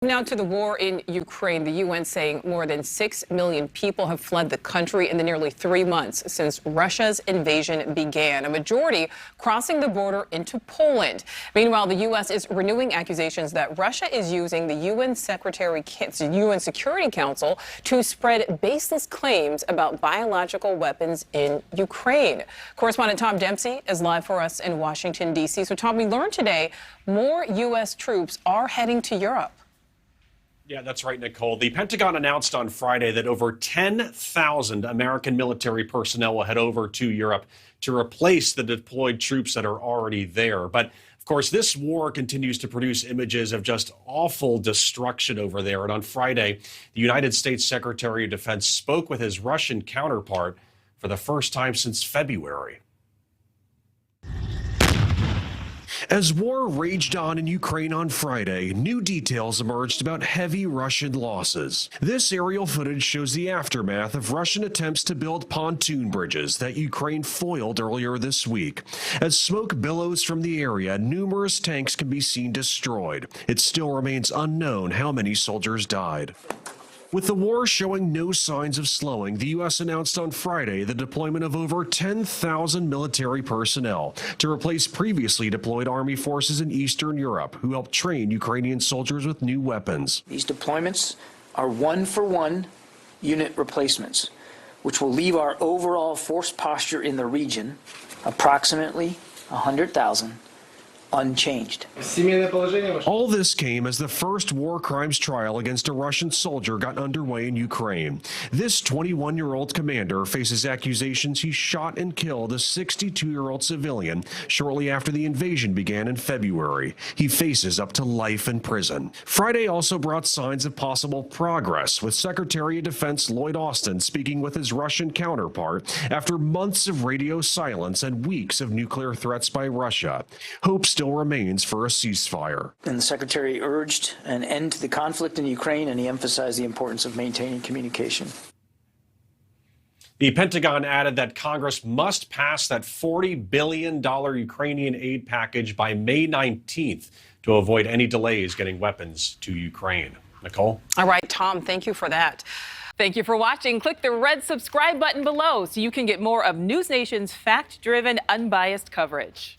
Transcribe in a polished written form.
Now to the war in Ukraine, the UN saying more than 6 million people have fled the country in the nearly 3 months since Russia's invasion began, a majority crossing the border into Poland. Meanwhile, the U.S. is renewing accusations that Russia is using the UN Security Council to spread baseless claims about biological weapons in Ukraine. Correspondent Tom Dempsey is live for us in Washington, D.C. So, Tom, we learned today more U.S. troops are heading to Europe. Yeah, that's right, Nicole. The Pentagon announced on Friday that over 10,000 American military personnel will head over to Europe to replace the deployed troops that are already there. But, of course, this war continues to produce images of just awful destruction over there. And on Friday, the United States Secretary of Defense spoke with his Russian counterpart for the first time since February. As war raged on in Ukraine on Friday, new details emerged about heavy Russian losses. This aerial footage shows the aftermath of Russian attempts to build pontoon bridges that Ukraine foiled earlier this week. As smoke billows from the area, numerous tanks can be seen destroyed. It still remains unknown how many soldiers died. With the war showing no signs of slowing, the U.S. announced on Friday the deployment of over 10,000 military personnel to replace previously deployed Army forces in Eastern Europe who helped train Ukrainian soldiers with new weapons. These deployments are one-for-one unit replacements, which will leave our overall force posture in the region, approximately 100,000, unchanged. All this came as the first war crimes trial against a Russian soldier got underway in Ukraine. This 21-year-old commander faces accusations he shot and killed a 62-year-old civilian shortly after the invasion began in February. He faces up to life in prison. Friday also brought signs of possible progress, with Secretary of Defense Lloyd Austin speaking with his Russian counterpart after months of radio silence and weeks of nuclear threats by Russia. Hope still remains for a ceasefire. And the Secretary urged an end to the conflict in Ukraine, and he emphasized the importance of maintaining communication. The Pentagon added that Congress must pass that $40 billion Ukrainian aid package by May 19th to avoid any delays getting weapons to Ukraine. Nicole? All right, Tom, thank you for that. Thank you for watching. Click the red subscribe button below so you can get more of NewsNation's fact-driven, unbiased coverage.